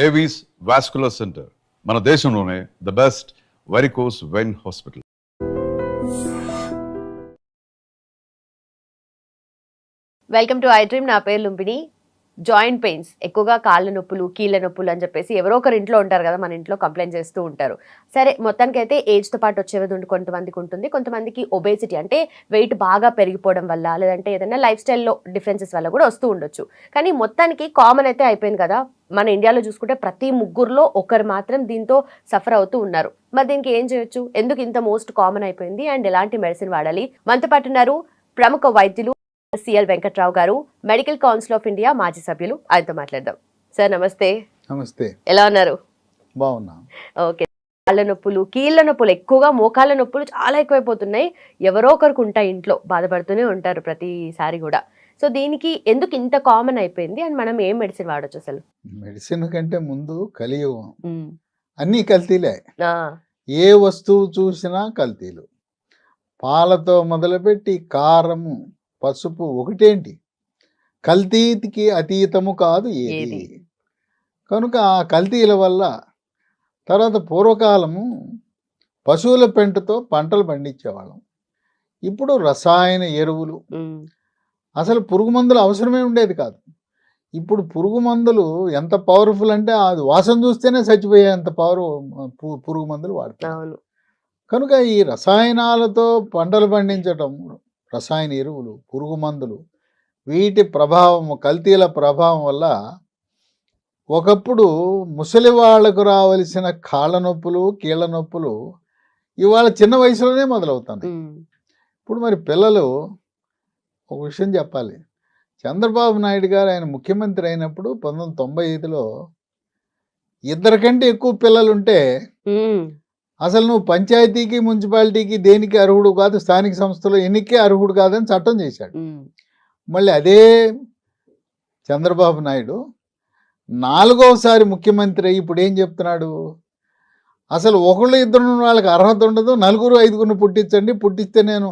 Avis vascular centre మన దేశంలోనే the best varicose vein hospital. Welcome to I dream. నా పేరు లుంబిని. జాయింట్ పెయిన్స్, ఎక్కువగా కాళ్ళ నొప్పులు, కీళ్ళ నొప్పులు అని చెప్పేసి ఎవరో ఒకరు ఇంట్లో ఉంటారు కదా, మన ఇంట్లో కంప్లైంట్ చేస్తూ ఉంటారు. సరే, మొత్తానికి అయితే ఏజ్తో పాటు వచ్చేది కొంతమందికి ఉంటుంది. కొంతమందికి ఒబేసిటీ అంటే వెయిట్ బాగా పెరిగిపోవడం వల్ల, లేదంటే ఏదైనా లైఫ్ స్టైల్లో డిఫరెన్సెస్ వల్ల కూడా వస్తూ ఉండొచ్చు. కానీ మొత్తానికి కామన్ అయితే అయిపోయింది కదా. మన ఇండియాలో చూసుకుంటే ప్రతి ముగ్గురులో ఒకరు మాత్రం దీంతో సఫర్ అవుతూ ఉన్నారు. మరి దీనికి ఏం చేయొచ్చు? ఎందుకు ఇంత మోస్ట్ కామన్ అయిపోయింది అండ్ ఎలాంటి మెడిసిన్ వాడాలి? మనతో పాటు ఉన్నారు ప్రముఖ వైద్యులు సిఎల్ వెంకట్రావు గారు, మెడికల్ కౌన్సిల్ ఆఫ్ ఇండియా మాజీ సభ్యులు. ఆయనతో మాట్లాడదాం. సార్ నమస్తే. నమస్తే. ఎలా ఉన్నారు? బాగున్నా. ఓకే. కాళ్ళ నొప్పులు, కీళ్ళ నొప్పులు, ఎక్కువగా మోకాళ్ళ నొప్పులు చాలా ఎక్కువైపోతున్నాయి. ఎవరో ఒకరికి ఉంటాయి, ఇంట్లో బాధపడుతూనే ఉంటారు ప్రతిసారి కూడా. సో దీనికి ఎందుకు ఇంత కామన్ అయిపోయింది అండ్ మనం ఏం మెడిసిన్ వాడచ్చు? అసలు మెడిసిన్ కంటే ముందు కలియుగం, అన్ని కల్తీలే. ఏ వస్తువు చూసినా కల్తీలు. పాలతో మొదలుపెట్టి కారము, పసుపు, ఒకటేంటి కల్తీకి అతీతము కాదు ఏది. కనుక ఆ కల్తీల వల్ల తర్వాత పూర్వకాలము పశువుల పెంటతో పంటలు పండించేవాళ్ళం. ఇప్పుడు రసాయన ఎరువులు, అసలు పురుగు మందులు అవసరమే ఉండేది కాదు. ఇప్పుడు పురుగు మందులు ఎంత పవర్ఫుల్ అంటే అది వాసన చూస్తేనే చచ్చిపోయేంత పురుగు మందులు వాడతారు. కనుక ఈ రసాయనాలతో పంటలు పండించటం, రసాయన ఎరువులు, పురుగు మందులు, వీటి ప్రభావము, కల్తీల ప్రభావం వల్ల ఒకప్పుడు ముసలి వాళ్లకు రావలసిన కాళ్ళ నొప్పులు, కీళ్ళ నొప్పులు ఇవాళ చిన్న వయసులోనే మొదలవుతాయి. ఇప్పుడు మరి పిల్లలు, ఒక విషయం చెప్పాలి, చంద్రబాబు నాయుడు గారు ఆయన ముఖ్యమంత్రి అయినప్పుడు 1995లో 2 కంటే ఎక్కువ పిల్లలుంటే అసలు నువ్వు పంచాయతీకి, మున్సిపాలిటీకి దేనికి అర్హుడు కాదు, స్థానిక సంస్థలో ఎన్నికే అర్హుడు కాదని చట్టం చేశాడు. మళ్ళీ అదే చంద్రబాబు నాయుడు 4వసారి ముఖ్యమంత్రి అయ్యి ఇప్పుడు ఏం చెప్తున్నాడు? అసలు ఒకళ్ళు ఇద్దరు వాళ్ళకి అర్హత ఉండదు, 4, 5 పుట్టించండి, పుట్టిస్తే నేను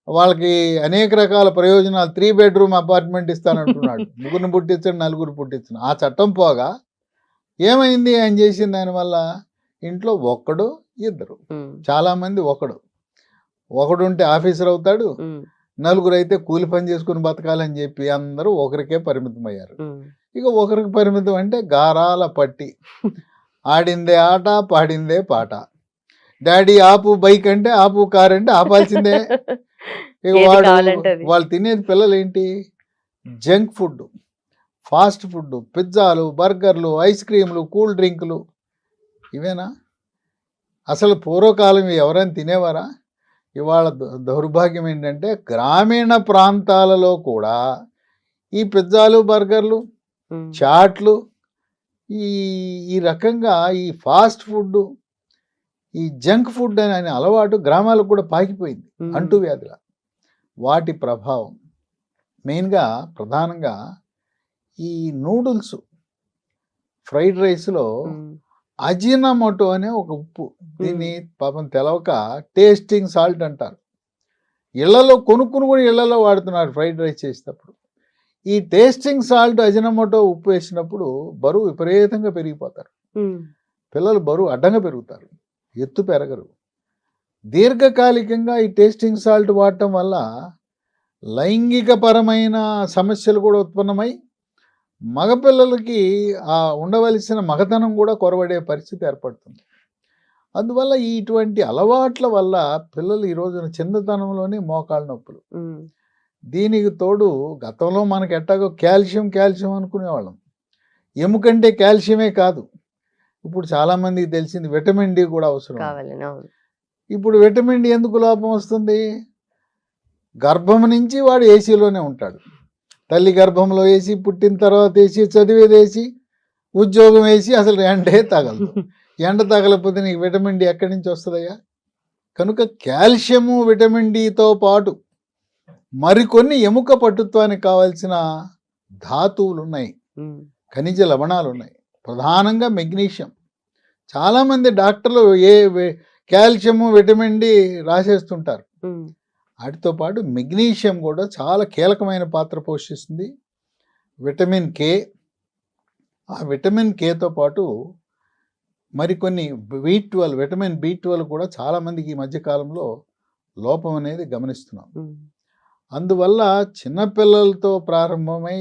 వాళ్ళకి అనేక రకాల ప్రయోజనాలు, 3 బెడ్రూమ్ అపార్ట్మెంట్ ఇస్తానంటున్నాడు. 3 పుట్టించండి, 4 పుట్టించండి. ఆ చట్టం పోగా ఏమైంది? ఆయన చేసిన దానివల్ల ఇంట్లో 1, 2, చాలామంది ఒకడుంటే ఆఫీసర్ అవుతాడు, 4 అయితే కూలి పని చేసుకుని బతకాలని చెప్పి అందరూ ఒకరికే పరిమితం అయ్యారు. ఇక ఒకరికి పరిమితం అంటే గారాల పట్టి, ఆడిందే ఆట, పాడిందే పాట. డాడీ ఆపు బైక్ అంటే ఆపు, కార్ అంటే ఆపాల్సిందే. ఇక వాళ్ళు తినేది పిల్లలు ఏంటి? జంక్ ఫుడ్, ఫాస్ట్ ఫుడ్, పిజ్జాలు, బర్గర్లు, ఐస్ క్రీములు, కూల్ డ్రింకులు, ఇవేనా? అసలు పూర్వకాలం ఎవరైనా తినేవారా? ఇవాళ దౌర్భాగ్యం ఏంటంటే గ్రామీణ ప్రాంతాలలో కూడా ఈ పిజ్జాలు, బర్గర్లు, చాట్లు, ఈ రకంగా ఈ ఫాస్ట్ ఫుడ్, ఈ జంక్ ఫుడ్ అనే అలవాటు గ్రామాలకు కూడా పాకిపోయింది, అంటువ్యాధుల. వాటి ప్రభావం మెయిన్గా, ప్రధానంగా ఈ నూడిల్స్, ఫ్రైడ్ రైస్లో అజినమోటో అనే ఒక ఉప్పు, దీన్ని పాపం తెలవక టేస్టింగ్ సాల్ట్ అంటారు. ఇళ్లలో కొనుక్కుని కూడా ఇళ్లలో వాడుతున్నారు ఫ్రైడ్ రైస్ చేసేటప్పుడు. ఈ టేస్టింగ్ సాల్ట్, అజినమోటో ఉప్పు వేసినప్పుడు బరువు విపరీతంగా పెరిగిపోతారు. పిల్లలు బరువు అడ్డంగా పెరుగుతారు, ఎత్తు పెరగరు. దీర్ఘకాలికంగా ఈ టేస్టింగ్ సాల్ట్ వాడటం వల్ల లైంగికపరమైన సమస్యలు కూడా ఉత్పన్నమై మగపిల్లలకి ఆ ఉండవలసిన మగతనం కూడా కొరవడే పరిస్థితి ఏర్పడుతుంది. అందువల్ల ఇటువంటి అలవాట్ల వల్ల పిల్లలు ఈ రోజున చిన్నతనంలోనే మోకాళ్ళ నొప్పులు. దీనికి తోడు గతంలో మనకి ఎట్టాగో కాల్షియం అనుకునేవాళ్ళం. ఎముకంటే కాల్షియమే కాదు, ఇప్పుడు చాలామందికి తెలిసింది విటమిన్ డి కూడా అవసరం. ఇప్పుడు విటమిన్ డి ఎందుకు లోపం వస్తుంది? గర్భం నుంచి వాడు ఏసీలోనే ఉంటాడు. తల్లి గర్భంలో వేసి, పుట్టిన తర్వాత వేసి, చదివేది వేసి, ఉద్యోగం వేసి, అసలు ఎండే తగలదు. ఎండ తగలకపోతే నీకు విటమిన్ డి ఎక్కడి నుంచి వస్తుందయ్యా? కనుక కాల్షియము, విటమిన్ డితో పాటు మరికొన్ని ఎముక పట్టుత్వానికి కావాల్సిన ధాతువులు ఉన్నాయి, ఖనిజ లవణాలు ఉన్నాయి, ప్రధానంగా మెగ్నీషియం. చాలామంది డాక్టర్లు కాల్షియము, విటమిన్ డి రాసేస్తుంటారు. వాటితో పాటు మెగ్నీషియం కూడా చాలా కీలకమైన పాత్ర పోషిస్తుంది. విటమిన్ కే, ఆ విటమిన్ కేతో పాటు మరికొన్ని B12 విటమిన్ B12 కూడా చాలామందికి ఈ మధ్యకాలంలో లోపం అనేది గమనిస్తున్నాం. అందువల్ల చిన్నపిల్లలతో ప్రారంభమై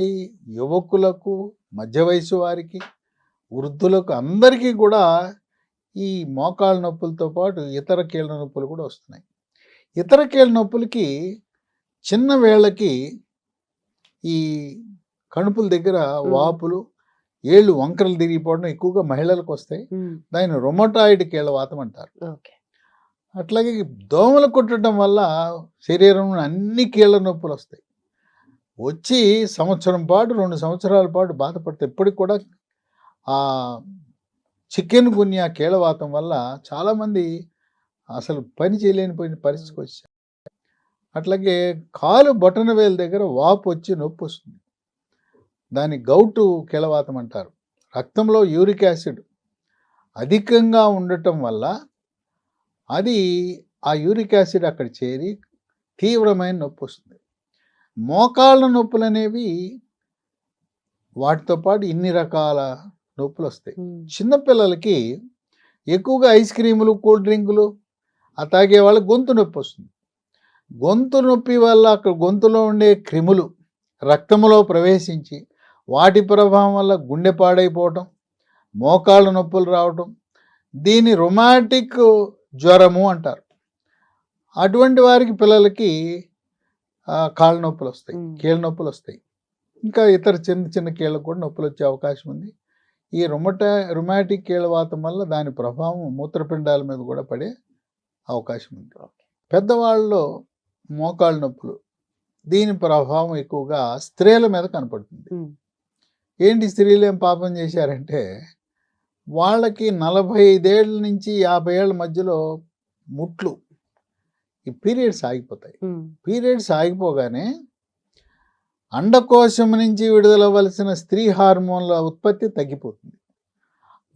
యువకులకు, మధ్య వయసు వారికి, వృద్ధులకు అందరికీ కూడా ఈ మోకాళ్ళ నొప్పులతో పాటు ఇతర కీళ్ళ నొప్పులు కూడా వస్తున్నాయి. ఇతర కీళ్ళ నొప్పులకి చిన్న వేళ్ళకి ఈ కణుపుల దగ్గర వాపులు, ఏళ్ళు వంకరలు తిరిగిపోవడం ఎక్కువగా మహిళలకు వస్తాయి. దాన్ని రొమటాయిడ్ కీళ్ళవాతం అంటారు. అట్లాగే దోమలు కుట్టడం వల్ల శరీరంలో అన్ని కీళ్ళ నొప్పులు వస్తాయి. వచ్చి సంవత్సరం పాటు 2 సంవత్సరాల పాటు బాధపడతాయి. ఇప్పటికి కూడా ఆ చికెన్ గున్యా కీళ్ళవాతం వల్ల చాలామంది అసలు పని చేయలేనిపోయిన పరిస్థితికి వచ్చారు. అట్లాగే కాలు బొటన వేలు దగ్గర వాపు వచ్చి నొప్పి వస్తుంది. దాన్ని గౌటు కీళ్ళవాతం అంటారు. రక్తంలో యూరిక్ యాసిడ్ అధికంగా ఉండటం వల్ల అది ఆ యూరిక్ యాసిడ్ అక్కడ చేరి తీవ్రమైన నొప్పి వస్తుంది. మోకాళ్ళ నొప్పులు అనేవి వాటితో పాటు ఇన్ని రకాల నొప్పులు వస్తాయి. చిన్నపిల్లలకి ఎక్కువగా ఐస్ క్రీములు, కూల్ డ్రింకులు తాగే వాళ్ళకి గొంతు నొప్పి వస్తుంది. గొంతు నొప్పి వల్ల అక్కడ గొంతులో ఉండే క్రిములు రక్తంలో ప్రవేశించి వాటి ప్రభావం వల్ల గుండె పాడైపోవటం, మోకాళ్ళ నొప్పులు రావటం, దీన్ని రొమాటిక్ జ్వరము అంటారు. అటువంటి వారికి పిల్లలకి కాళ్ళ నొప్పులు వస్తాయి, కీళ్ళ నొప్పులు వస్తాయి. ఇంకా ఇతర చిన్న చిన్న కీళ్ళకు కూడా నొప్పులు వచ్చే అవకాశం ఉంది. ఈ రొమాటిక్ కీళ్ళవాతం వల్ల దాని ప్రభావం మూత్రపిండాల మీద కూడా పడే అవకాశం ఉంది. పెద్దవాళ్ళలో మోకాళ్ళ నొప్పులు, దీని ప్రభావం ఎక్కువగా స్త్రీల మీద కనపడుతుంది. ఏంటి స్త్రీలు ఏం పాపం చేశారంటే, వాళ్ళకి 45 ఏళ్ళ నుంచి 50 ఏళ్ళ మధ్యలో ముట్లు ఈ పీరియడ్స్ ఆగిపోతాయి. పీరియడ్స్ ఆగిపోగానే అండకోశం నుంచి విడుదలవలసిన స్త్రీ హార్మోన్ల ఉత్పత్తి తగ్గిపోతుంది.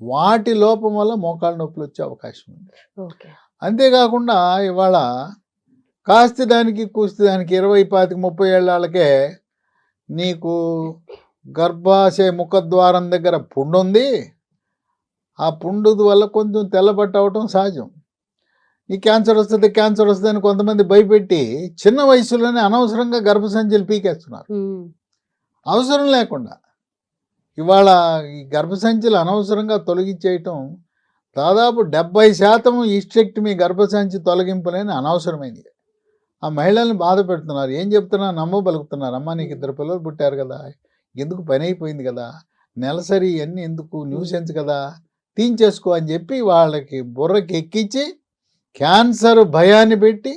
వాటి లోపం వల్ల మోకాళ్ళ నొప్పులు వచ్చే అవకాశం ఉంది. అంతేకాకుండా ఇవాళ కాస్త దానికి కూస్తి దానికి 20, 25, 30 ఏళ్ళకే నీకు గర్భాశయ ముఖద్వారం దగ్గర పుండు ఉంది, ఆ పుండు వల్ల కొంచెం తెల్లబట్ట అవటం సహజం, ఈ క్యాన్సర్ వస్తుంది అని కొంతమంది భయపెట్టి చిన్న వయసులోనే అనవసరంగా గర్భసంచులు పీకేస్తున్నారు. అవసరం లేకుండా ఇవాళ ఈ గర్భసంచులు అనవసరంగా తొలగించేయటం దాదాపు 70% ఈస్టెక్టమీ గర్భసంచి తొలగింపులేని అనవసరమైంది. ఆ మహిళల్ని బాధ పెడుతున్నారు. ఏం చెప్తున్నా నమ్మబలుగుతున్నారు. అమ్మ నీకు 2 పిల్లలు పుట్టారు కదా, ఎందుకు పని అయిపోయింది కదా, నెలసరి ఇవన్నీ ఎందుకు, న్యూసెన్స్ కదా, తీయించేసుకో అని చెప్పి వాళ్ళకి బుర్రకి ఎక్కించి క్యాన్సర్ భయాన్ని పెట్టి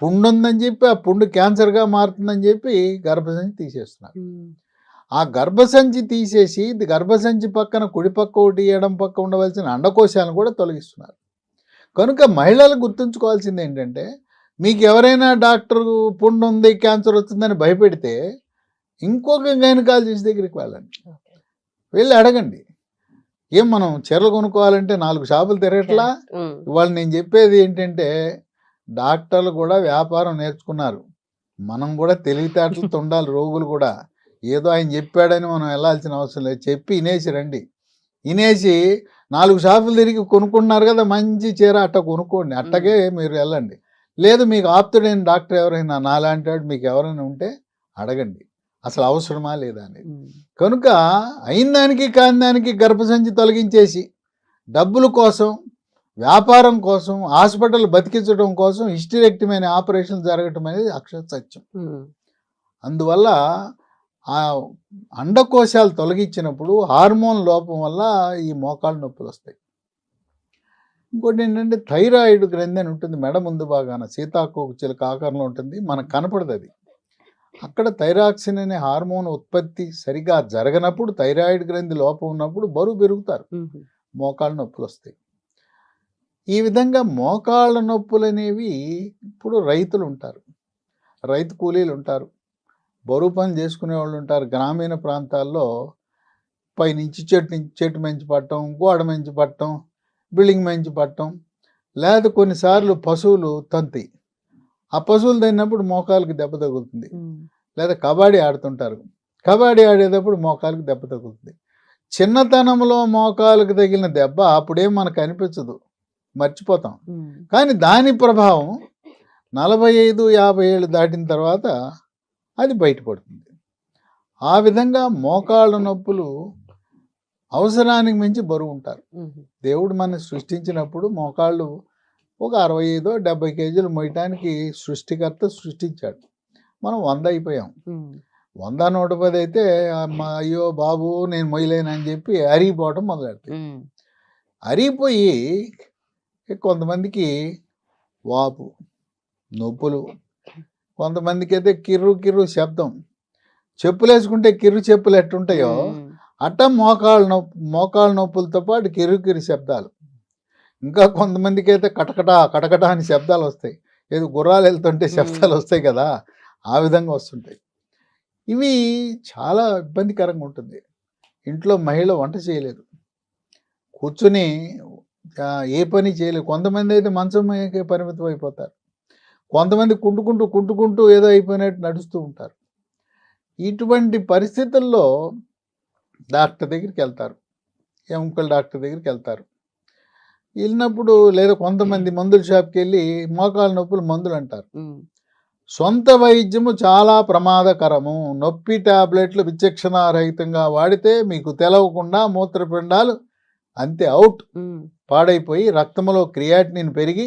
పుండు ఉందని చెప్పి ఆ పుండు క్యాన్సర్గా మారుతుందని చెప్పి గర్భసంచి తీసేస్తున్నారు. ఆ గర్భసంచి తీసేసి గర్భసంచి పక్కన కుడి పక్క ఒకటి ఎడం పక్క ఉండవలసిన అండకోశాలను కూడా తొలగిస్తున్నారు. కనుక మహిళలు గుర్తుంచుకోవాల్సింది ఏంటంటే, మీకు ఎవరైనా డాక్టర్ పుండు ఉంది క్యాన్సర్ వస్తుందని భయపెడితే ఇంకొక గైనకాలజిస్ట్ దగ్గరికి వెళ్ళి అడగండి. ఏం మనం చీరలు కొనుక్కోవాలంటే 4 షాపులు తిరగట్లా? ఇవాళ నేను చెప్పేది ఏంటంటే, డాక్టర్లు కూడా వ్యాపారం నేర్చుకున్నారు. మనం కూడా తెలివితేటలతో ఉండాలి. రోగులు కూడా ఏదో ఆయన చెప్పాడని మనం వెళ్ళాల్సిన అవసరం లేదు. చెప్పి ఇనేసి రండి. ఇనేసి 4 షాపులు తిరిగి కొనుక్కుంటున్నారు కదా, మంచి చీర అట్ట కొనుక్కోండి, అట్టగే మీరు వెళ్ళండి. లేదు మీకు ఆప్తుడైన డాక్టర్ ఎవరైనా నాలాంటి వాడు మీకు ఎవరైనా ఉంటే అడగండి, అసలు అవసరమా లేదా అనేది. కనుక అయిన దానికి కాని దానికి గర్భసంచి తొలగించేసి డబ్బుల కోసం, వ్యాపారం కోసం, హాస్పిటల్ బతికించడం కోసం హిస్టరెక్టమీ అనే ఆపరేషన్ జరగటం అనేది అక్షర సత్యం. అందువల్ల ఆ అండకోశాలు తొలగించినప్పుడు హార్మోన్ లోపం వల్ల ఈ మోకాళ్ళ నొప్పులు వస్తాయి. ఇంకోటి ఏంటంటే థైరాయిడ్ గ్రంథి అని ఉంటుంది మెడ ముందు భాగాన, సీతాకోక చిలుక ఆకారంలో ఉంటుంది, మనకు కనపడదు అది. అక్కడ థైరాక్సిన్ అనే హార్మోన్ ఉత్పత్తి సరిగా జరగనప్పుడు, థైరాయిడ్ గ్రంథి లోపం ఉన్నప్పుడు బరువు పెరుగుతారు, మోకాళ్ళ నొప్పులు వస్తాయి. ఈ విధంగా మోకాళ్ళ నొప్పులు అనేవి ఇప్పుడు రైతులు ఉంటారు, రైతు కూలీలు ఉంటారు, బరువు పని చేసుకునే వాళ్ళు ఉంటారు. గ్రామీణ ప్రాంతాల్లో పైనుంచి చెట్టు మంచి పట్టడం, గోడ మంచి పట్టడం, బిల్డింగ్ మంచి పట్టడం, లేదా కొన్నిసార్లు పశువులు తంతి, ఆ పశువులు తిన్నప్పుడు మోకాలకు దెబ్బ తగులుతుంది. లేదా కబడ్డీ ఆడుతుంటారు, కబడ్డీ ఆడేటప్పుడు మోకాలకు దెబ్బ తగులుతుంది. చిన్నతనంలో మోకాలకు తగిలిన దెబ్బ అప్పుడేం మనకు అనిపించదు, మర్చిపోతాం. కానీ దాని ప్రభావం 45-50 ఏళ్ళు దాటిన తర్వాత అది బయటపడుతుంది. ఆ విధంగా మోకాళ్ళ నొప్పులు అవసరానికి మించి బరువు ఉంటారు. దేవుడు మనని సృష్టించినప్పుడు మోకాళ్ళు ఒక 65-70 కేజీలు మోయటానికి సృష్టికర్త సృష్టించాడు. మనం 100 అయిపోయాం. 100-110 అయితే అయ్యో బాబు నేను మొయ్యలేనని చెప్పి అరిగిపోవటం మొదలెడతాయి. అరిగిపోయి కొంతమందికి వాపు, నొప్పులు, కొంతమందికి అయితే కిర్రు కిర్రు శబ్దం. చెప్పులు వేసుకుంటే కిర్రు చెప్పులు ఎట్టుంటాయో అట్ట మోకాళ్ళ నొప్పులతో పాటు కిర్రు కిర్రు శబ్దాలు. ఇంకా కొంతమందికి అయితే కటకట కటకట అని శబ్దాలు వస్తాయి. ఏదో గుర్రాలు వెళ్తుంటే శబ్దాలు వస్తాయి కదా, ఆ విధంగా వస్తుంటాయి. ఇవి చాలా ఇబ్బందికరంగా ఉంటుంది. ఇంట్లో మహిళ వంట చేయలేదు, కూర్చుని ఏ పని చేయలేదు. కొంతమంది అయితే మంచంకే పరిమితం అయిపోతారు. కొంతమంది కుంటుకుంటూ ఏదో అయిపోయినట్టు నడుస్తూ ఉంటారు. ఇటువంటి పరిస్థితుల్లో డాక్టర్ దగ్గరికి వెళ్తారు, ఎముకల డాక్టర్ దగ్గరికి వెళ్తారు. వెళ్ళినప్పుడు లేదా కొంతమంది మందుల షాప్కి వెళ్ళి మోకాళ్ళ నొప్పులు మందులు అంటారు. సొంత వైద్యము చాలా ప్రమాదకరము. నొప్పి టాబ్లెట్లు విచక్షణారహితంగా వాడితే మీకు తెలవకుండా మూత్రపిండాలు అంతే అవుట్, పాడైపోయి రక్తంలో క్రియాటినిన్ పెరిగి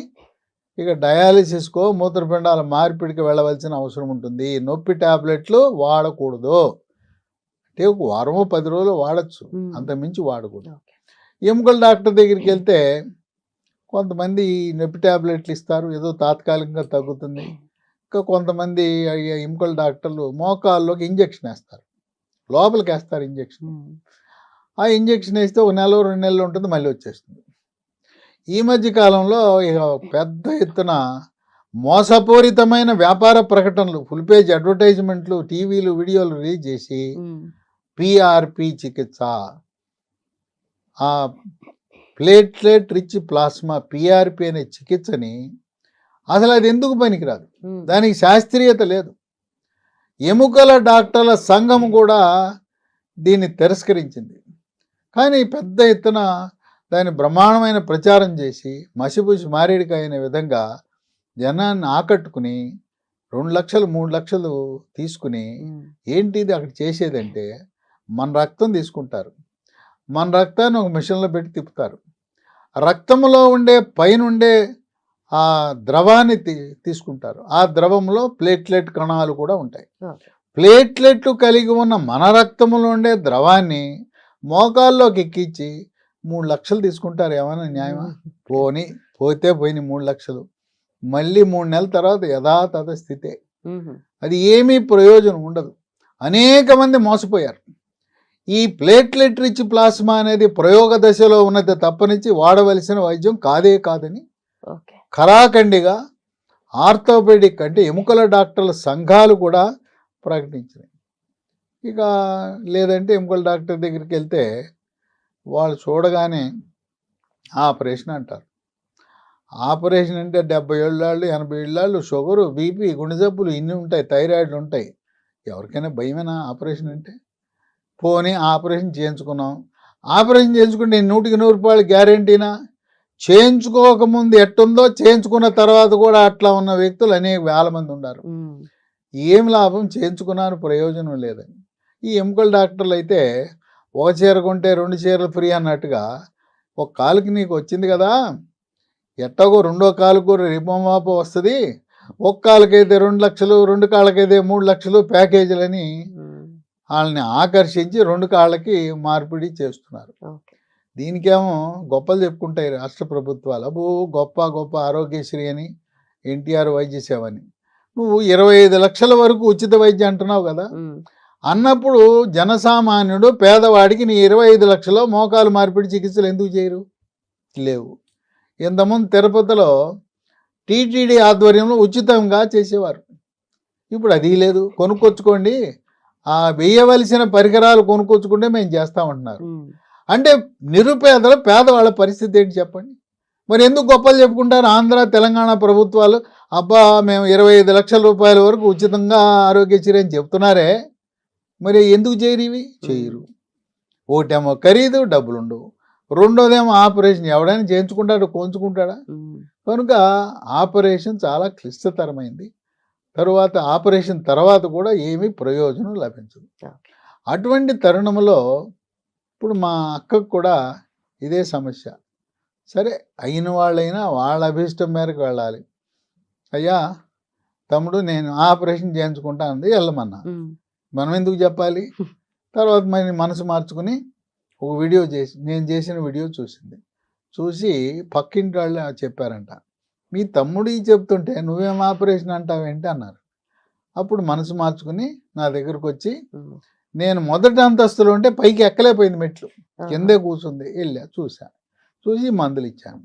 ఇక డయాలిసిస్కో మూత్రపిండాల మార్పిడికి వెళ్ళవలసిన అవసరం ఉంటుంది. నొప్పి టాబ్లెట్లు వాడకూడదు. అంటే ఒక వారమో 10 రోజులు వాడచ్చు, అంత మించి వాడకూడదు. ఎముకల డాక్టర్ దగ్గరికి వెళ్తే కొంతమంది నొప్పి టాబ్లెట్లు ఇస్తారు, ఏదో తాత్కాలికంగా తగ్గుతుంది. ఇంకా కొంతమంది ఎముకల డాక్టర్లు మోకాల్లోకి ఇంజెక్షన్ వేస్తారు, లోపలికి వేస్తారు ఇంజెక్షన్. ఆ ఇంజెక్షన్ వేస్తే 1 నెల 2 నెలలు ఉంటుంది, మళ్ళీ వచ్చేస్తుంది. ఈ మధ్య కాలంలో ఇక పెద్ద ఎత్తున మోసపూరితమైన వ్యాపార ప్రకటనలు, ఫుల్ పేజ్ అడ్వర్టైజ్మెంట్లు, టీవీలు, వీడియోలు రిలీజ్ చేసి పిఆర్పి చికిత్స, ఆ ప్లేట్లెట్ రిచ్ ప్లాస్మా పిఆర్పి అనే చికిత్సని అసలు అది ఎందుకు పనికిరాదు, దానికి శాస్త్రీయత లేదు. ఎముకల డాక్టర్ల సంఘం కూడా దీన్ని తిరస్కరించింది. కానీ పెద్ద ఎత్తున దాన్ని బ్రహ్మాండమైన ప్రచారం చేసి మసిపూసి మారేడికాయ అనే విధంగా జనాన్ని ఆకట్టుకుని 2 లక్షలు 3 లక్షలు తీసుకుని ఏంటిది అక్కడ చేసేదంటే మన రక్తం తీసుకుంటారు, మన రక్తాన్ని ఒక మిషన్లో పెట్టి తిప్పుతారు. రక్తంలో ఉండే పైనుండే ఆ ద్రవాన్ని తీసుకుంటారు. ఆ ద్రవంలో ప్లేట్లెట్ కణాలు కూడా ఉంటాయి. ప్లేట్లెట్లు కలిగి ఉన్న మన రక్తంలో ఉండే ద్రవాన్ని మోకాల్లోకి ఎక్కించి 3 లక్షలు తీసుకుంటారు. ఏమైనా న్యాయమా? పోతే పోయిన 3 లక్షలు మళ్ళీ 3 నెలల తర్వాత యథాతథ స్థితే. అది ఏమీ ప్రయోజనం ఉండదు. అనేక మంది మోసపోయారు. ఈ ప్లేట్లెట్ రిచ్ ప్లాస్మా అనేది ప్రయోగ దశలో ఉన్నది తప్పనిచ్చి వాడవలసిన వైద్యం కాదని ఖరాఖండిగా ఆర్థోపెడిక్ అంటే ఎముకల డాక్టర్ల సంఘాలు కూడా ప్రకటించినాయి. ఇక లేదంటే ఎముకల డాక్టర్ దగ్గరికి వెళ్తే వాళ్ళు చూడగానే ఆపరేషన్ అంటారు. ఆపరేషన్ అంటే 70 ఏళ్ళు 80 ఏళ్ళు షుగరు, బీపీ, గుండె జబ్బులు ఇన్ని ఉంటాయి, థైరాయిడ్లు ఉంటాయి. ఎవరికైనా భయమేనా ఆపరేషన్ అంటే? పోనీ ఆపరేషన్ చేయించుకున్నాం, ఆపరేషన్ చేయించుకుంటే 100% గ్యారంటీనా? చేయించుకోకముందు ఎట్టుందో చేయించుకున్న తర్వాత కూడా అట్లా ఉన్న వ్యక్తులు అనేక వేల మంది ఉన్నారు. ఏం లాభం? చేయించుకున్నారు, ప్రయోజనం లేదని. ఈ ఎముకల డాక్టర్లు అయితే ఒక చీర కొంటే 2 చీరలు ఫ్రీ అన్నట్టుగా ఒక కాలుకి నీకు వచ్చింది కదా, ఎట్టగో రెండో కాలుకు రిపోమాపో వస్తుంది, ఒక కాలుకైతే 2 లక్షలు, 2 కాళ్ళకైతే 3 లక్షలు ప్యాకేజీలని వాళ్ళని ఆకర్షించి 2 కాళ్ళకి మార్పిడి చేస్తున్నారు. దీనికేమో గొప్పలు చెప్పుకుంటాయి రాష్ట్ర ప్రభుత్వాలు. అబ్బో గొప్ప ఆరోగ్యశ్రీ అని, ఎన్టీఆర్ వైద్య సేవ అని. నువ్వు 25 లక్షల వరకు ఉచిత వైద్యం అంటున్నావు కదా, అన్నప్పుడు జనసామాన్యుడు పేదవాడికి నీ 25 లక్షలు మోకాలు మార్పిడి చికిత్సలు ఎందుకు చేయరు? లేవు. ఇంతకుముందు తిరుపతిలో టీటీడీ ఆధ్వర్యంలో ఉచితంగా చేసేవారు. ఇప్పుడు అది లేదు. కొనుక్కొచ్చుకోండి, ఆ వేయవలసిన పరికరాలు కొనుక్కొచ్చుకుంటే మేము చేస్తామంటున్నారు. అంటే నిరుపేదల పేదవాళ్ళ పరిస్థితి ఏంటి చెప్పండి? మరి ఎందుకు గొప్పలు చెప్పుకుంటారు ఆంధ్ర తెలంగాణ ప్రభుత్వాలు? అబ్బా మేము 25 లక్షల రూపాయల వరకు ఉచితంగా ఆరోగ్యశ్రీ అని చెప్తున్నారే, మరి ఎందుకు చేయరు? ఇవి చేయరు. ఒకటేమో ఖరీదు, డబ్బులు ఉండవు. రెండోదేమో ఆపరేషన్, ఎవడైనా చేయించుకుంటాడు, కోంచుకుంటాడా? కనుక ఆపరేషన్ చాలా క్లిష్టతరమైంది. తరువాత ఆపరేషన్ తర్వాత కూడా ఏమీ ప్రయోజనం లభించదు. అటువంటి తరుణంలో ఇప్పుడు మా అక్కకు కూడా ఇదే సమస్య. సరే, అయిన వాళ్ళైనా వాళ్ళ అభిష్టం మేరకు వెళ్ళాలి. అయ్యా తమ్ముడు నేను ఆపరేషన్ చేయించుకుంటా అంది, వెళ్ళమన్నా. మనం ఎందుకు చెప్పాలి? తర్వాత మరి మనసు మార్చుకుని ఒక వీడియో చేసి, నేను చేసిన వీడియో చూసింది. చూసి పక్కింటి వాళ్ళు చెప్పారంట, మీ తమ్ముడు చెప్తుంటే నువ్వేం ఆపరేషన్ అంటావేంటి అన్నారు. అప్పుడు మనసు మార్చుకుని నా దగ్గరకు వచ్చి, నేను మొదటి అంతస్తులో ఉంటే పైకి ఎక్కలేకపోయింది, మెట్లు కిందే కూర్చుంది, వెళ్ళా చూసి మందులు ఇచ్చాను.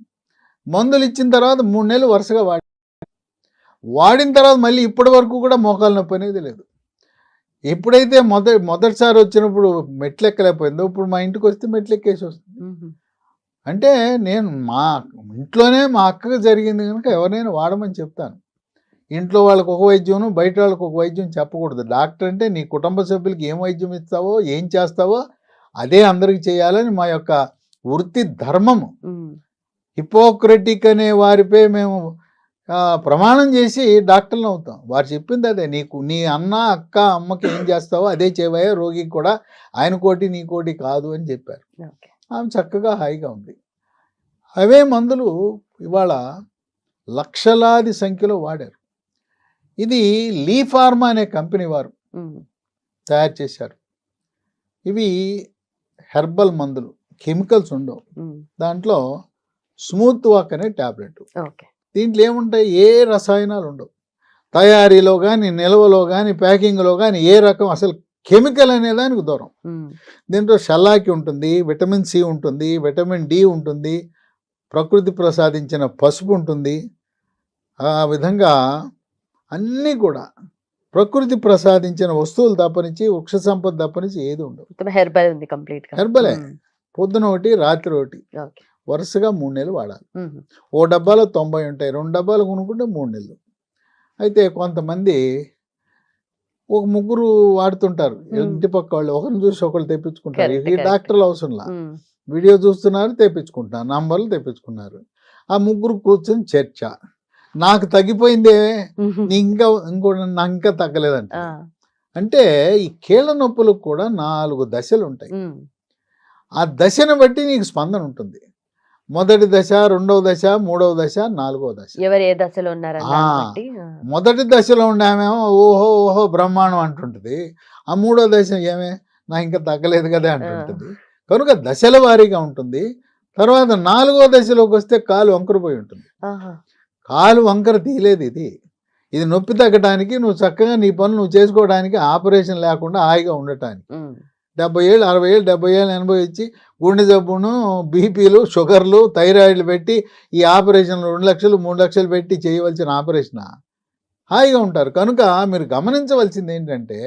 మందులు ఇచ్చిన తర్వాత 3 నెలలు వరుసగా వాడిన తర్వాత మళ్ళీ ఇప్పటి వరకు కూడా మోకాలు నొప్పి అనేది లేదు. ఎప్పుడైతే మొదటిసారి వచ్చినప్పుడు మెట్లు ఎక్కలేకపోయిందో, ఇప్పుడు మా ఇంటికి వస్తే మెట్లు ఎక్కేసి వస్తుంది. అంటే నేను మా ఇంట్లోనే మా అక్కకు జరిగింది కనుక ఎవరైనా వాడమని చెప్తాను. ఇంట్లో వాళ్ళకి ఒక వైద్యం, బయట వాళ్ళకి ఒక వైద్యం చెప్పకూడదు. డాక్టర్ అంటే నీ కుటుంబ సభ్యులకి ఏం వైద్యం ఇస్తావో, ఏం చేస్తావో అదే అందరికి చేయాలని మా యొక్క వృత్తి ధర్మము. హిపోక్రటిక్ అనే వారిపై మేము ప్రమాణం చేసి డాక్టర్లు అవుతాం. వారు చెప్పింది అదే, నీ అన్న, అక్క, అమ్మకి ఏం చేస్తావో అదే చేయవయ్యా, రోగికి కూడా ఆయన కోటి నీ కోటి కాదు అని చెప్పారు. ఆమె చక్కగా హాయిగా ఉంది. అవే మందులు ఇవాళ లక్షలాది సంఖ్యలో వాడారు. ఇది లీ ఫార్మా అనే కంపెనీ వారు తయారు చేశారు. ఇవి హెర్బల్ మందులు, కెమికల్స్ ఉండవు. దాంట్లో స్మూత్ వాక్ అనే ట్యాబ్లెట్. దీంట్లో ఏముంటాయి? ఏ రసాయనాలు ఉండవు. తయారీలో కానీ, నిల్వలో కానీ, ప్యాకింగ్లో కానీ ఏ రకం అసలు కెమికల్ అనే దానికి దూరం. దీంట్లో షల్లాకి ఉంటుంది, విటమిన్ సి ఉంటుంది, విటమిన్ డి ఉంటుంది, ప్రకృతి ప్రసాదించిన పసుపు ఉంటుంది. ఆ విధంగా అన్నీ కూడా ప్రకృతి ప్రసాదించిన వస్తువులు తప్పనించి, వృక్ష సంపద తప్పనించి ఏది ఉండవు. హెర్బల్ ఉంది, కంప్లీట్ హెర్బలే. పొద్దున ఒకటి, రాత్రి ఒకటి, వరుసగా 3 నెలలు వాడాలి. ఓ డబ్బాలో 90 ఉంటాయి, 2 డబ్బాలు కొనుక్కుంటే 3 నెలలు. అయితే కొంతమంది ఒక ముగ్గురు వాడుతుంటారు, ఇంటి పక్క వాళ్ళు, ఒకరిని చూసి ఒకళ్ళు తెప్పించుకుంటారు. ఈ డాక్టర్లు అవసరంలా, వీడియో చూస్తున్నారు, తెప్పించుకుంటున్నారు, నంబర్లు తెప్పించుకున్నారు. ఆ ముగ్గురు కూర్చొని చర్చ, నాకు తగ్గిపోయిందే, నాకు ఇంకా తగ్గలేదంట. అంటే ఈ కీళ్ళ నొప్పులకు కూడా 4 దశలు ఉంటాయి. ఆ దశను బట్టి నీకు స్పందన ఉంటుంది. మొదటి దశ, రెండవ దశ, మూడవ దశ, 4వ దశ. ఎవరు ఏ దశలో ఉన్నారు? మొదటి దశలో ఉండేమేమో ఓహో బ్రహ్మాండం అంటుంటది. ఆ 3వ దశ ఏమే, నాకు ఇంకా తగ్గలేదు కదా అంటుంటుంది. కనుక దశల వారీగా ఉంటుంది. తర్వాత 4వ దశలోకి వస్తే కాలు వంకరపోయి ఉంటుంది. కాలు వంకర తీయలేదు. ఇది నొప్పి తగ్గడానికి, నువ్వు చక్కగా నీ పనులు నువ్వు చేసుకోవడానికి, ఆపరేషన్ లేకుండా హాయిగా ఉండటానికి. 70 ఏళ్ళు, 60 ఏళ్ళు, 70 ఏళ్ళు, 80 ఇచ్చి గుండె జబ్బును, బీపీలు, షుగర్లు, థైరాయిడ్లు పెట్టి ఈ ఆపరేషన్లు 2 లక్షలు 3 లక్షలు పెట్టి చేయవలసిన ఆపరేషన్ హాయిగా ఉంటారు. కనుక మీరు గమనించవలసింది ఏంటంటే,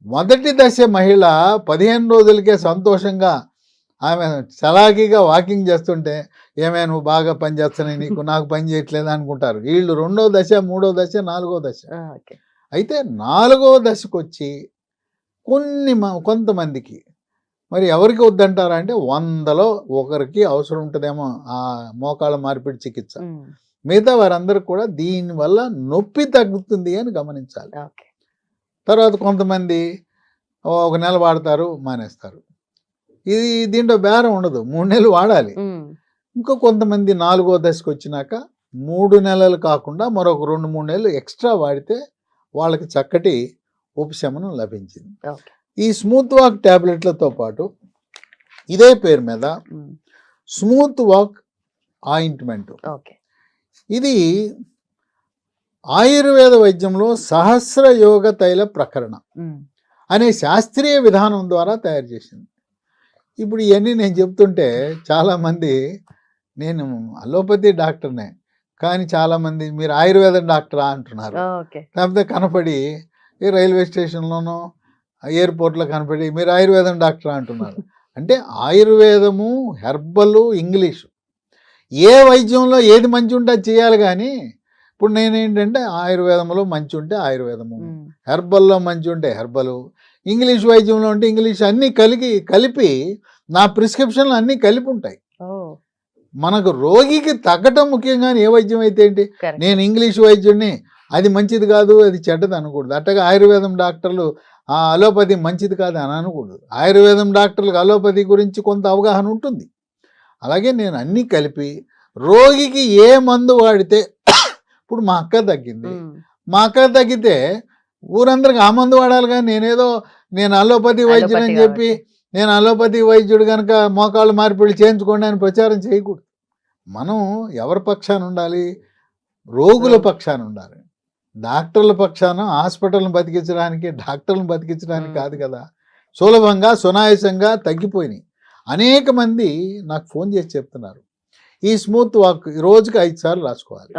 మొదటి దశ మహిళ 15 రోజులకే సంతోషంగా ఆమె చలాకీగా వాకింగ్ చేస్తుంటే, ఏమే నువ్వు బాగా పని చేస్తున్నాయి, నీకు నాకు పని చేయట్లేదు అనుకుంటారు. వీళ్ళు 2వ దశ, 3వ దశ, 4వ దశ. అయితే 4వ దశకు వచ్చి కొంతమందికి మరి ఎవరికి వద్దంటారా అంటే, 100లో ఒకరికి అవసరం ఉంటుందేమో ఆ మోకాళ్ళ మార్పిడి చికిత్స. మిగతా వారందరూ కూడా దీనివల్ల నొప్పి తగ్గుతుంది అని గమనించాలి. తర్వాత కొంతమంది 1 నెల వాడతారు, మానేస్తారు. దీంట్లో బేరం ఉండదు, 3 నెలలు వాడాలి. ఇంకో కొంతమంది 4వ దశకు వచ్చినాక 3 నెలలు కాకుండా మరొక 2-3 నెలలు ఎక్స్ట్రా వాడితే వాళ్ళకి చక్కటి ఉపశమనం లభించింది. ఈ స్మూత్ వాక్ ట్యాబ్లెట్లతో పాటు ఇదే పేరు మీద స్మూత్ వాక్ ఆయింట్మెంట్, ఇది ఆయుర్వేద వైద్యంలో సహస్ర యోగ తైల ప్రకరణ అనే శాస్త్రీయ విధానం ద్వారా తయారు చేసింది. ఇప్పుడు ఇవన్నీ నేను చెప్తుంటే చాలామంది, నేను అలోపతి డాక్టర్నే కానీ చాలామంది మీరు ఆయుర్వేదం డాక్టరా అంటున్నారు. లేకపోతే కనపడి ఈ రైల్వే స్టేషన్లోనో ఎయిర్పోర్ట్లో కనపడి మీరు ఆయుర్వేదం డాక్టరా అంటున్నారు. అంటే ఆయుర్వేదము, హెర్బల్, ఇంగ్లీషు, ఏ వైద్యంలో ఏది మంచి ఉంటే అది చేయాలి. కానీ ఇప్పుడు నేనేంటంటే ఆయుర్వేదంలో మంచి ఉంటే ఆయుర్వేదము, హెర్బల్లో మంచి ఉంటే హెర్బలు, ఇంగ్లీష్ వైద్యంలో ఉంటే ఇంగ్లీష్ అన్నీ కలిపి నా ప్రిస్క్రిప్షన్లు అన్నీ కలిపి ఉంటాయి. మనకు రోగికి తగ్గటం ముఖ్యంగా ఏ వైద్యం అయితే ఏంటి, నేను ఇంగ్లీష్ వైద్యుడిని అది మంచిది కాదు అది చెడ్డది అనకూడదు. అట్టగా ఆయుర్వేదం డాక్టర్లు అలోపతి మంచిది కాదు అని అనకూడదు. ఆయుర్వేదం డాక్టర్లకు అలోపతి గురించి కొంత అవగాహన ఉంటుంది. అలాగే నేను అన్నీ కలిపి రోగికి ఏ మందు వాడితే ఇప్పుడు మా అక్క తగ్గింది, మా అక్క తగ్గితే ఊరందరికి ఆ మందు వాడాలి. కానీ నేను అలోపతి వైద్యుడు అని చెప్పి నేను అలోపతి వైద్యుడు కనుక మోకాళ్ళు మార్పిడి చేయించుకోండి అని ప్రచారం చేయకూడదు. మనం ఎవరి పక్షాన ఉండాలి? రోగుల పక్షాన ఉండాలి. డాక్టర్ల పక్షాన హాస్పిటల్ని బతికించడానికి డాక్టర్లను బతికించడానికి కాదు కదా. సులభంగా సునాయాసంగా తగ్గిపోయినాయి. అనేక మంది నాకు ఫోన్ చేసి చెప్తున్నారు, ఈ స్మూత్ వాక్ రోజుకి 5 సార్లు రాసుకోవాలి,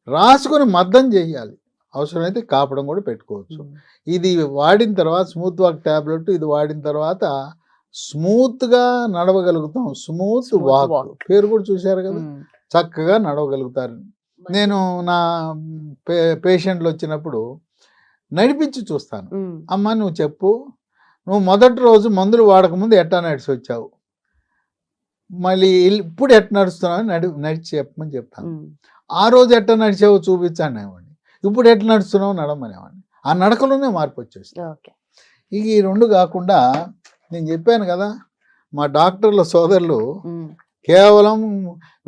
రాసుకొని మద్దం చేయాలి, అవసరమైతే కాపడం కూడా పెట్టుకోవచ్చు. ఇది వాడిన తర్వాత స్మూత్ వాక్ ట్యాబ్లెట్ ఇది వాడిన తర్వాత స్మూత్గా నడవగలుగుతాం. స్మూత్ వాక్ పేరు కూడా చూశారు కదా, చక్కగా నడవగలుగుతారు. నేను నా పేషెంట్లు వచ్చినప్పుడు నడిపించి చూస్తాను. అమ్మ నువ్వు చెప్పు, నువ్వు మొదటి రోజు మందులు వాడకముందు ఎట్టా నడిచి వచ్చావు, మళ్ళీ ఇప్పుడు ఎట్ట నడుస్తున్నావు నడిచి చెప్పమని చెప్తాను. ఆ రోజు ఎట్ట నడిచావో చూపించాను అనేవాడిని, ఇప్పుడు ఎట్లా నడుస్తున్నావు నడమనేవాడిని. ఆ నడకలోనే మార్పు వచ్చేస్తుంది. ఇక ఈ రెండు కాకుండా నేను చెప్పాను కదా, మా డాక్టర్ల సోదరులు కేవలం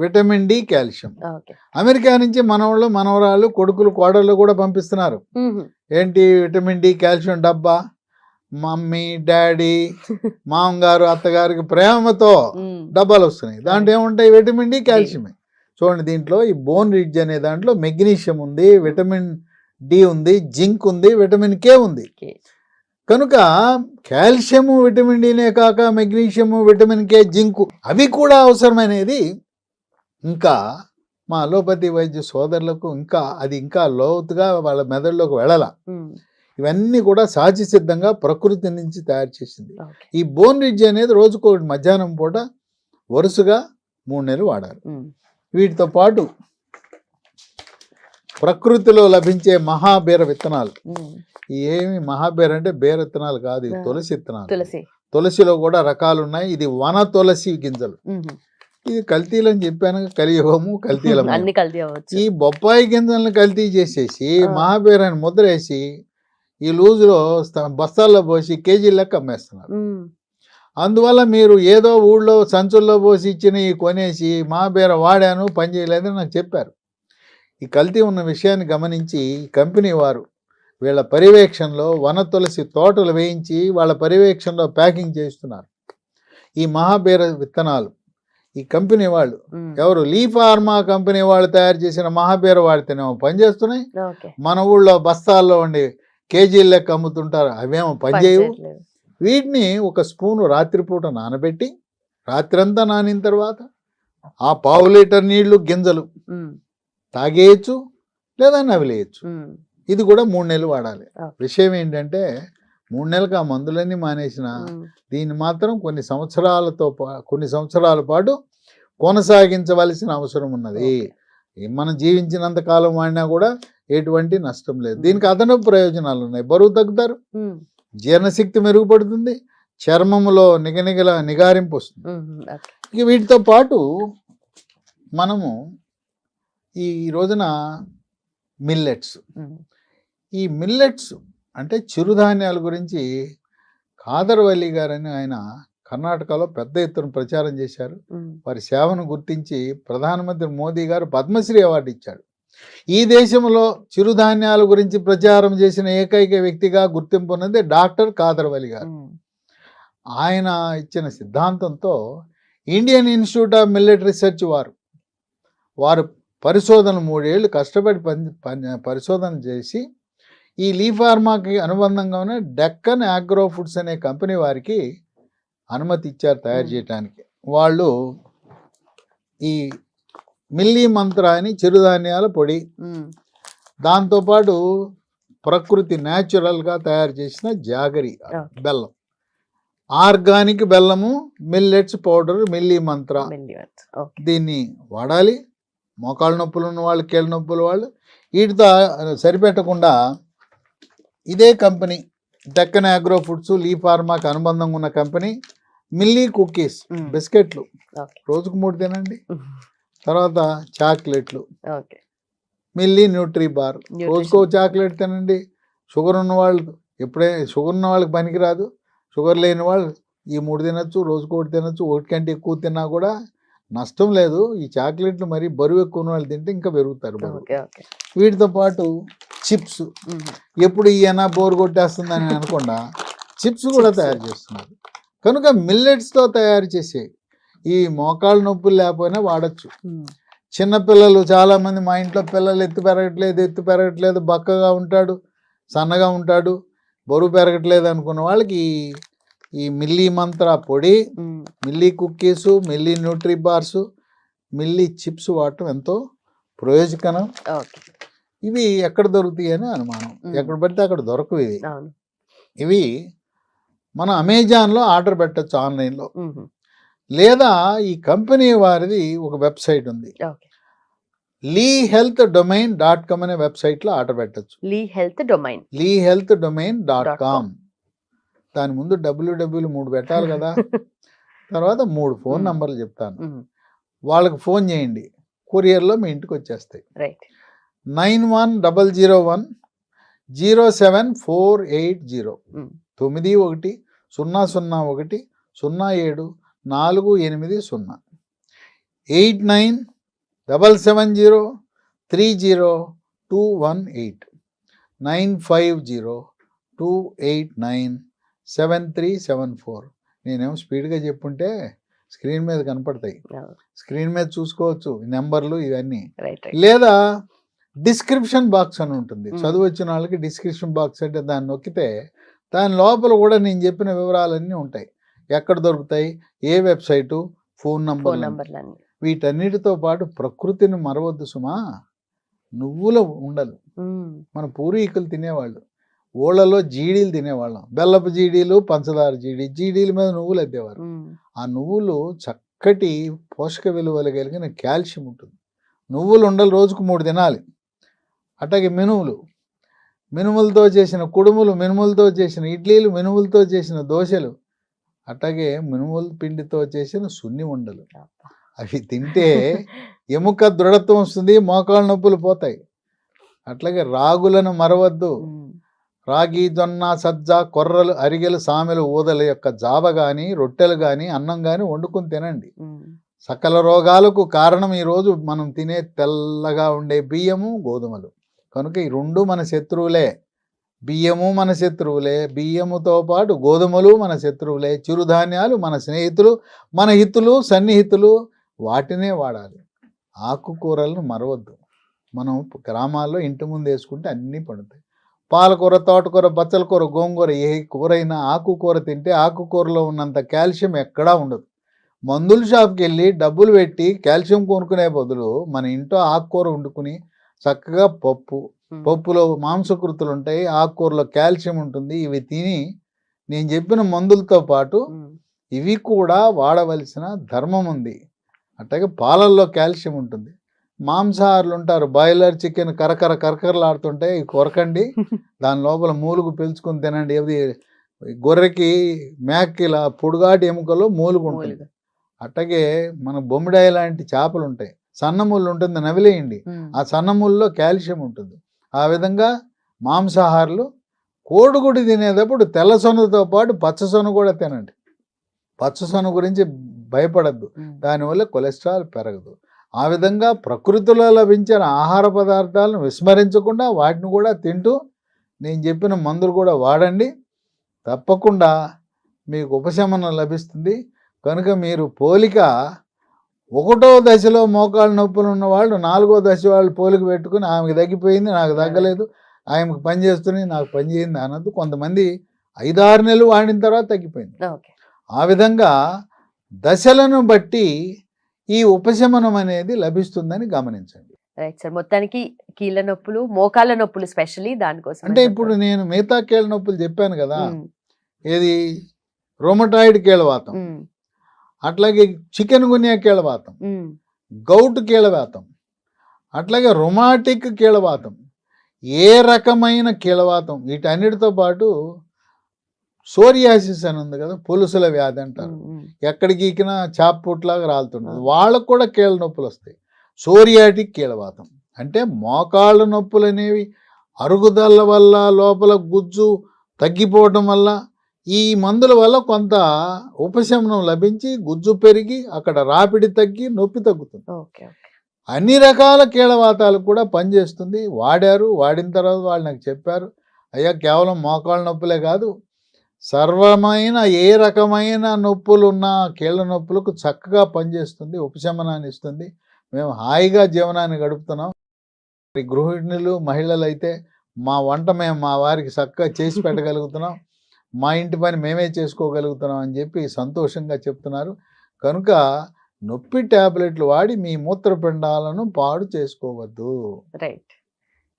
విటమిన్ డి, కాల్షియం అమెరికా నుంచి మనవాళ్ళు మనవరాళ్ళు కొడుకులు కోడళ్ళు కూడా పంపిస్తున్నారు. ఏంటి విటమిన్ డి కాల్షియం డబ్బా, మమ్మీ డాడీ మామగారు అత్తగారికి ప్రేమతో డబ్బాలు వస్తున్నాయి. దాంట్లో ఏముంటాయి? విటమిన్ డి కాల్షియమే. చూడండి, దీంట్లో ఈ బోన్ రిడ్జ్ అనే దాంట్లో మెగ్నీషియం ఉంది, విటమిన్ డి ఉంది, జింక్ ఉంది, విటమిన్ కే ఉంది. కనుక కాల్షియము విటమిన్ డినే కాక మెగ్నీషియము విటమిన్ కే జింకు అవి కూడా అవసరమైనది. ఇంకా మా అలోపతి వైద్య సోదరులకు ఇంకా లోతుగా వాళ్ళ మెదడులోకి వెళ్ళాల. ఇవన్నీ కూడా సహజ సిద్ధంగా ప్రకృతి నుంచి తయారు చేసింది. ఈ బోన్ రిడ్జ్ అనేది రోజుకు మధ్యాహ్నం పూట వరుసగా 3 నెలలు వాడాలి. వీటితో పాటు ప్రకృతిలో లభించే మహాబీర విత్తనాలు. ఏమి మహాబీర అంటే బీర విత్తనాలు కాదు, తులసి విత్తనాలు. తులసిలో కూడా రకాలు ఉన్నాయి. ఇది వన తులసి గింజలు. ఇది కల్తీలు అని చెప్పాను, కలియుగము కల్తీలు. ఈ బొప్పాయి గింజలను కల్తీ చేసేసి మహాబీరాన్ని ముద్ర వేసి ఈ లూజులో బస్తాల్లో పోసి కేజీల లెక్క అమ్మేస్తున్నారు. అందువల్ల మీరు ఏదో ఊళ్ళో సంచుల్లో పోసి ఇచ్చిన కొనేసి మహాబీర వాడాను పని చేయలేదని నాకు చెప్పారు. ఈ కల్తీ ఉన్న విషయాన్ని గమనించి కంపెనీ వారు వీళ్ళ పర్యవేక్షణలో వన తులసి తోటలు వేయించి వాళ్ళ పర్యవేక్షణలో ప్యాకింగ్ చేస్తున్నారు. ఈ మహాబీర విత్తనాలు ఈ కంపెనీ వాళ్ళు ఎవరు లీ ఫార్మా కంపెనీ వాళ్ళు తయారు చేసిన మహాబీర వాడితేనేమో పనిచేస్తున్నాయి. మన ఊళ్ళో బస్తాల్లో ఉండి కేజీల లెక్క అమ్ముతుంటారు, అవేమో పనిచేయవు. వీటిని 1 స్పూను రాత్రిపూట నానబెట్టి రాత్రంతా నానిన తర్వాత ఆ 1/2 లీటర్ నీళ్లు గింజలు తాగేయచ్చు లేదా నవిలేయచ్చు. ఇది కూడా 3 నెలలు వాడాలి. విషయం ఏంటంటే 3 నెలలకు ఆ మందులన్నీ మానేసిన దీన్ని మాత్రం కొన్ని సంవత్సరాల పాటు కొనసాగించవలసిన అవసరం ఉన్నది. మనం జీవించినంత కాలం వాడినా కూడా ఎటువంటి నష్టం లేదు. దీనికి అదనపు ప్రయోజనాలు ఉన్నాయి. బరువు తగ్గుతారు, జీర్ణశక్తి మెరుగుపడుతుంది, చర్మములో నిగారింపు వస్తుంది. ఇక వీటితో పాటు మనము ఈ రోజున మిల్లెట్స్, ఈ మిల్లెట్స్ అంటే చిరుధాన్యాల గురించి కాదర్వల్లి గారని ఆయన కర్ణాటకలో పెద్ద ఎత్తున ప్రచారం చేశారు. వారి సేవను గుర్తించి ప్రధానమంత్రి మోదీ గారు పద్మశ్రీ అవార్డు ఇచ్చాడు. ఈ దేశంలో చిరుధాన్యాల గురించి ప్రచారం చేసిన ఏకైక వ్యక్తిగా గుర్తింపు ఉన్నది డాక్టర్ కాదర్వల్లి గారు. ఆయన ఇచ్చిన సిద్ధాంతంతో Indian institute of millet research వారు పరిశోధన 3 ఏళ్ళు కష్టపడి పరిశోధన చేసి ఈ లీ ఫార్మాకి అనుబంధంగా ఉన్న డెక్కన్ అగ్రో ఫుడ్స్ అనే కంపెనీ వారికి అనుమతి ఇచ్చారు తయారు చేయడానికి. వాళ్ళు ఈ మిల్లీ మంత్ర అని చిరుధాన్యాల పొడి, దాంతోపాటు ప్రకృతి న్యాచురల్గా తయారు చేసిన జాగరి బెల్లం, ఆర్గానిక్ బెల్లము, మిల్లెట్స్ పౌడర్, మిల్లీ మంత్ర, దీన్ని వాడాలి. మోకాళ్ళ నొప్పులు ఉన్న వాళ్ళు, కీళ్ళ నొప్పుల వాళ్ళు వీటితో సరిపెట్టకుండా ఇదే కంపెనీ డెక్కన్ అగ్రో ఫుడ్స్, లీ ఫార్మాకి అనుబంధంగా ఉన్న కంపెనీ మిల్లీ కుకీస్, బిస్కెట్లు ఓకే. రోజుకు 3 తినండి. తర్వాత చాక్లెట్లు, ఓకే. మిల్లీ న్యూట్రీ బార్, రోజుకో చాక్లెట్ తినండి. షుగర్ ఉన్న వాళ్ళు షుగర్ ఉన్న వాళ్ళకి పనికిరాదు, షుగర్ లేని వాళ్ళు ఈ 3 తినచ్చు, రోజుకు 1 తినచ్చు. 1 కంటే ఎక్కువ తిన్నా కూడా నష్టం లేదు. ఈ చాక్లెట్లు మరి బరువు ఎక్కువ ఉన్న వాళ్ళు తింటే ఇంకా పెరుగుతారు బరువు. వీటితో పాటు చిప్స్, ఎప్పుడు ఈయన బోర్ కొట్టేస్తుందని అనకుండా చిప్స్ కూడా తయారు చేస్తున్నారు. కనుక మిల్లెట్స్తో తయారు చేసే ఈ మోకాళ్ళ నొప్పులు లేకపోయినా వాడచ్చు. చిన్నపిల్లలు చాలామంది, మా ఇంట్లో పిల్లలు ఎత్తు పెరగట్లేదు, బక్కగా ఉంటాడు, సన్నగా ఉంటాడు, బరువు పెరగట్లేదు అనుకున్న వాళ్ళకి ఈ మిల్లీ మంత్ర పొడి, Milly cookies, Milly nutri bars, Milly chips వాడటం ఎంతో ప్రయోజకరం. ఇవి ఎక్కడ దొరుకుతాయి అని అనుమానం. ఎక్కడ పడితే అక్కడ దొరకవు ఇవి. ఇవి మనం అమెజాన్లో ఆర్డర్ పెట్టచ్చు, ఆన్లైన్లో. లేదా ఈ కంపెనీ వారిది ఒక వెబ్సైట్ ఉంది, leehealthdomain.com అనే వెబ్సైట్లో ఆర్డర్ పెట్టచ్చు. leehealthdomain.com. దాని ముందు www 3 పెట్టాలి కదా. తర్వాత 3 ఫోన్ నంబర్లు చెప్తాను, వాళ్ళకి ఫోన్ చేయండి, కొరియర్లో మీ ఇంటికి వచ్చేస్తాయి. 9100107480 910010074880 8977030218 950289737. నేనేమో స్పీడ్గా చెప్పుంటే స్క్రీన్ మీద కనపడతాయి, స్క్రీన్ మీద చూసుకోవచ్చు నెంబర్లు ఇవన్నీ. లేదా డిస్క్రిప్షన్ బాక్స్ అని ఉంటుంది, చదువు వచ్చిన వాళ్ళకి డిస్క్రిప్షన్ బాక్స్ అంటే దాన్ని నొక్కితే దాని లోపల కూడా నేను చెప్పిన వివరాలన్నీ ఉంటాయి. ఎక్కడ దొరుకుతాయి, ఏ వెబ్సైటు, ఫోన్ నంబర్లు. వీటన్నిటితో పాటు ప్రకృతిని మరవద్దు సుమా. నువ్వుల ఉండలు మన పూర్వీకులు తినేవాళ్ళు. ఊళ్ళలో జీడీలు తినేవాళ్ళం, బెల్లపు జీడీలు, పంచదార జీడీల మీద నువ్వులు అద్దేవారు. ఆ నువ్వులు చక్కటి పోషక విలువలు కలిగిన కాల్షియం ఉంటుంది. నువ్వులు ఉండలు రోజుకు 3 తినాలి. అట్లాగే మినుములతో చేసిన కుడుములు, మినుములతో చేసిన ఇడ్లీలు, మినుములతో చేసిన దోశలు, అట్లాగే మినుముల పిండితో చేసిన సున్ని ఉండలు. అవి తింటే ఎముక దృఢత్వం వస్తుంది, మోకాళ్ళ నొప్పులు పోతాయి. అట్లాగే రాగులను మరవద్దు. రాగి, జొన్న, సజ్జ, కొర్రలు, అరిగెలు, సామెలు, ఊదల యొక్క జావ కానీ, రొట్టెలు కానీ, అన్నం కానీ వండుకొని తినండి. సకల రోగాలకు కారణం ఈరోజు మనం తినే తెల్లగా ఉండే బియ్యము, గోధుమలు. కనుక ఈ 2 మన శత్రువులే. బియ్యము మన శత్రువులే, బియ్యముతో పాటు గోధుమలు మన శత్రువులే. చిరుధాన్యాలు మన స్నేహితులు, మన హితులు, సన్నిహితులు. వాటినే వాడాలి. ఆకుకూరలను మరవద్దు. మనం గ్రామాల్లో ఇంటి ముందు వేసుకుంటే అన్నీ పండుతాయి. పాలకూర, తోటకూర, బచ్చల కూర, గోంగూర, ఏ కూరైనా ఆకుకూర తింటే ఆకుకూరలో ఉన్నంత కాల్షియం ఎక్కడా ఉండదు. మందుల షాప్కి వెళ్ళి డబ్బులు పెట్టి కాల్షియం కొనుక్కునే బదులు మన ఇంట్లో ఆకుకూర వండుకుని చక్కగా పప్పులో మాంసకృతులు ఉంటాయి, ఆకుకూరలో కాల్షియం ఉంటుంది. ఇవి తిని నేను చెప్పిన మందులతో పాటు ఇవి కూడా వాడవలసిన ధర్మం ఉంది. అట్లాగే పాలల్లో కాల్షియం ఉంటుంది. మాంసాహారులు ఉంటారు, బాయిలర్ చికెన్ కరకరలాడుతుంటాయి, కొరకండి, దాని లోపల మూలుగు పీల్చుకొని తినండి. ఏది గొర్రెకి, మేకకి ఇలా పొడుగాటి ఎముకలో మూలుగు ఉంటుంది. అట్లాగే మన బొమ్మిడాయి లాంటి చేపలు ఉంటాయి, సన్నముళ్ళు ఉంటుంది, నవిలేయండి, ఆ సన్నముల్లో కాల్షియం ఉంటుంది. ఆ విధంగా మాంసాహారులు కోడిగుడి తినేటప్పుడు తెల్ల సొనతో పాటు పచ్చ సొన కూడా తినండి. పచ్చ సొన గురించి భయపడద్దు, దానివల్ల కొలెస్ట్రాల్ పెరగదు. ఆ విధంగా ప్రకృతిలో లభించిన ఆహార పదార్థాలను విస్మరించకుండా వాటిని కూడా తింటూ నేను చెప్పిన మందులు కూడా వాడండి. తప్పకుండా మీకు ఉపశమనం లభిస్తుంది. కనుక మీరు పోలిక 1వ దశలో మోకాళ్ళ నొప్పులు ఉన్న వాళ్ళు 4వ దశ వాళ్ళు పోలిక పెట్టుకుని ఆమెకు తగ్గిపోయింది, నాకు తగ్గలేదు, ఆమెకు పని చేస్తుంది, నాకు పని చేయింది అన్నది. కొంతమంది 5-6 నెలలు వాడిన తర్వాత తగ్గిపోయింది. ఆ విధంగా దశలను బట్టి ఈ ఉపశమనం అనేది లభిస్తుందని గమనించండి. Right sir. మొత్తానికి కీళ్ళ నొప్పులు, మోకాళ్ళ నొప్పులు స్పెషల్లీ దానికోసం అంటే ఇప్పుడు నేను మిగతా కీళ్ళ నొప్పులు చెప్పాను కదా, ఏది రొమటాయిడ్ కీళ్ళవాతం, అట్లాగే చికెన్ గున్యా కీళ్ళవాతం, గౌట్ కీళ్ళవాతం, అట్లాగే రొమాటిక్ కీళ్ళవాతం, ఏ రకమైన కీళ్ళవాతం, వీటన్నిటితో పాటు సోరియాసిస్ అని ఉంది కదా, పులుసుల వ్యాధి అంటారు. ఎక్కడికి గీకినా చాపుట్లాగా రాలుతుంటుంది. వాళ్ళకు కూడా కీళ్ళ నొప్పులు వస్తాయి. సోరియాటిక్ కీళ్ళవాతం అంటే మోకాళ్ళ నొప్పులు అనేవి అరుగుదల వల్ల, లోపల గుజ్జు తగ్గిపోవటం వల్ల, ఈ మందుల వల్ల కొంత ఉపశమనం లభించి గుజ్జు పెరిగి అక్కడ రాపిడి తగ్గి నొప్పి తగ్గుతుంది. ఓకే. అన్ని రకాల కీళ్ళవాతాలు కూడా పనిచేస్తుంది. వాడిన తర్వాత వాళ్ళు నాకు చెప్పారు, అయ్యా కేవలం మోకాళ్ళ నొప్పులే కాదు, సర్వమైన ఏ రకమైన నొప్పులు ఉన్నా కీళ్ళ నొప్పులకు చక్కగా పనిచేస్తుంది, ఉపశమనాన్ని ఇస్తుంది. మేము హాయిగా జీవనాన్ని గడుపుతున్నాం. గృహిణులు, మహిళలు అయితే మా వంట మేము మా వారికి చక్కగా చేసి పెట్టగలుగుతున్నాం, మా ఇంటి పని మేమే చేసుకోగలుగుతున్నాం అని చెప్పి సంతోషంగా చెప్తున్నారు. కనుక నొప్పి టాబ్లెట్లు వాడి మీ మూత్రపిండాలను పాడు చేసుకోవద్దు. రైట్.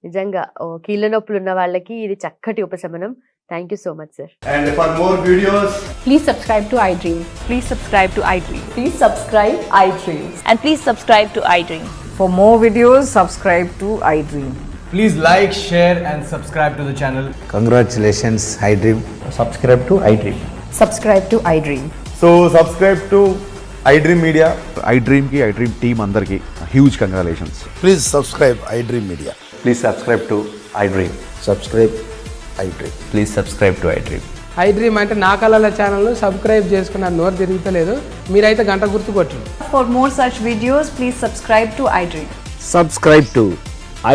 నిజంగా కీళ్ళ నొప్పులు ఉన్న వాళ్ళకి ఇది చక్కటి ఉపశమనం. Thank you so much sir. And for more videos, Please subscribe to iDream. Please subscribe to iDream. Please subscribe iDream. And please subscribe to iDream. For more videos, subscribe to iDream. please like, share and subscribe to the channel. Congratulations, iDream. Subscribe to iDream. Subscribe to iDream. So subscribe to iDream Media. iDream की iDream team अंदर की huge congratulations. Please subscribe iDream Media. Please subscribe to iDream. Subscribe iDream. Please subscribe to iDream. iDream అంటే నా కళల channel subscribe చేసుకున్న నోరు తిరుగుతలేదు, మీరైతే గంట గుర్తు కొట్టండి. For more such videos, please subscribe to iDream. Subscribe to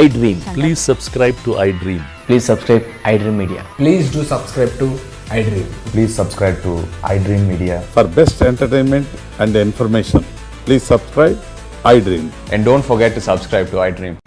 iDream. Please subscribe to iDream. Please subscribe iDream Media. Please do subscribe to iDream. Please subscribe to iDream Media. For best entertainment and information, please subscribe iDream. And don't forget to subscribe to iDream.